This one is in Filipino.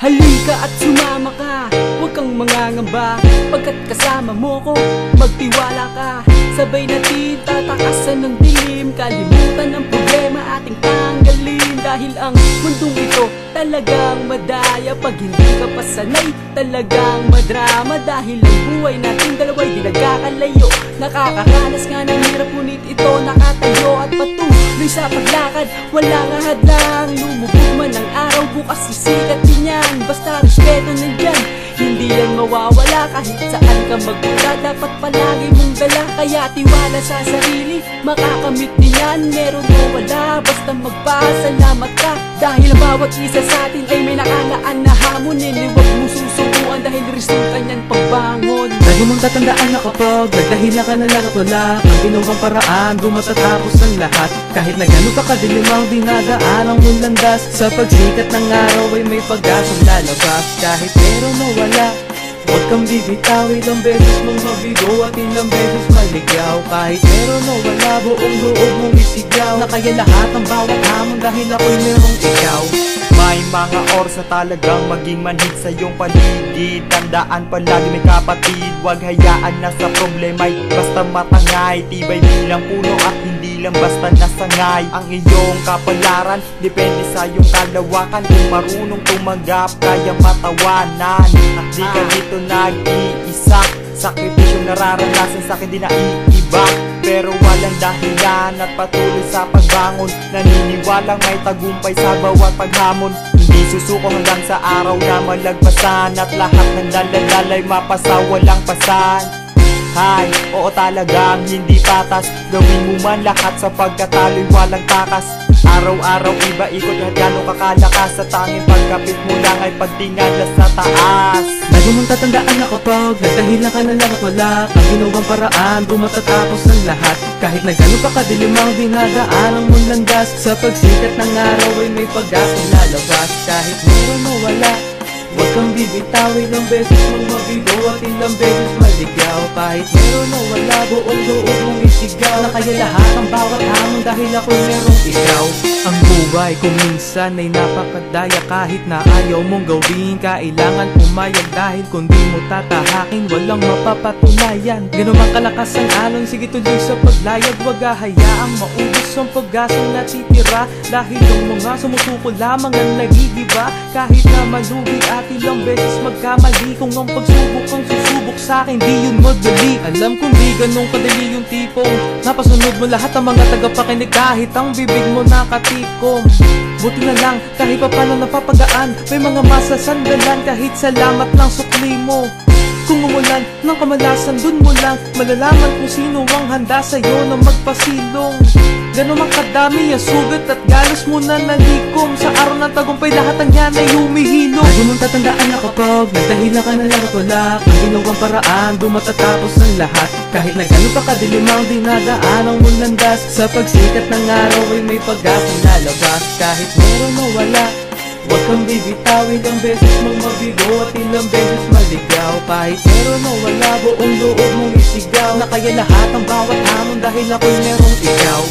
Halika at sumama ka, huwag kang mangangamba, pagkat kasama mo ko, magtiwala ka. Sabay natin tatakasan ng dilim, kalimutan ang problema ating tanggalin. Dahil ang mundong ito talagang madaya, pag hindi ka pa sanay talagang madrama. Dahil ang buhay natin dalawa'y di nagkakalayo, nakakaranas nga ng hirap ngunit ito nakatayo at patuloy sa paglakad, walang hadlang. Lumubog man ang araw, bukas sisikat din yan, basta respeto nandyan, hindi yan mawawala. Kahit saan ka magpunta, dapat palagi mong dala, kaya tiwala sa sarili, makakamit din yan. Meron o wala, basta magpasalamat ka, dahil bawat isa sa atin ay may nakalaan na hamon. Huwag mo susubuan dahil resulta niyan pagbangon. Lagi mong tatandaan na kapag nagdahilan ka na lang at wala ang ginawang paraan, matatapos ang lahat. Kahit na gano'n pa kadilim ang dinadaan ang mong landas, sa pagsikat ng araw ay may pag-asang lalabas. Kahit meron o wala, huwag kang bibitaw, ilang beses mong mabigo at ilang beses maligaw. Kahit meron o wala, buong loob mong isigaw, na kaya lahat ang bawat hamon dahil ako'y merong ikaw. May mga oras na talagang maging manhid sa iyong paligid. Tandaan palagi may kapatid, huwag hayaan na sa problema'y basta matangay. Tibay bilang puno at hindi lang basta nasangay. Ang iyong kapalaran, depende sa iyong kalawakan. Kung marunong tumanggap, kaya matawanan. At di ka dito nag-iisa, sakripisyong nararanasan sa'kin di na iiba. Pero walang dahilan at patuloy sa pagbangon, naniniwalang may tagumpay sa bawat paghamon. Hindi susuko hanggang sa araw na malagpasan, at lahat ng daladalay mapasa walang pasan. Hay, oo talagang hindi patas, gawin mo man lahat sa pagkatalo'y walang takas. Araw-araw iba ikot at gano'ng kakalakas, sa tanging pagkapit mo lang ay pagtingala sa taas. Lagi mong tatandaan na kapag nagdahilan ka na lang at wala ang ginawang paraan, matatapos ang lahat. Kahit na gano'n pa kadilim ang dinadaan ang mong landas, sa pagsikat ng araw ay may pag-asang lalabas. Kahit meron o wala, huwag kang bibitaw, ilang beses mong mabigo at ilang beses maligaw. Kahit meron o wala, buong loob mong isigaw, na kaya lahat ang bawat hamon dahil ako'y merong ikaw. Ang buhay kung minsan ay napakadaya, kahit na ayaw mong gawin, kailangan pumayag. Dahil kung di mo tatahakin, walang mapapatunayan. Ganun mang kalakas ang alon, sige tuloy sa paglayag, huwag hayaang maubos ang pag-asang natitira. Dahil yung mga sumusuko lamang ang nagigiba, kahit na malugi at ilang beses magkamali. Kung ang pagsubok ang susubok sa'kin, di yun madali. Alam kong di ganun kadali yung tipong napasunod mo lahat ang mga tagapakinig, kahit ang bibig mo nakatikom. Buti na lang kahit pa paano napapagaan, may mga masasandalan, kahit salamat lang sukli mo. Kung umulan ng kamalasan, dun mo lang malalaman kung sino ang handa sa'yo na magpasilong. Gano'n mang kadami ang sugat at galos mo na nalikom, sa araw ng tagumpay lahat ang yan ay humihilom. Lagi mong tatandaan na kapag nagdahilan ka na lang at wala ang ginawang paraan, matatapos ang lahat. Kahit na gano'n pa kadilim ang dinadaan ang mong landas, sa pagsikat ng araw ay may pag-asang lalabas. Kahit meron o wala, huwag kang bibitaw, ilang beses mong mabigo at ilang beses maligaw. Kahit meron o wala, buong loob mong isigaw, na kaya lahat ang bawat hamon dahil ako'y merong ikaw.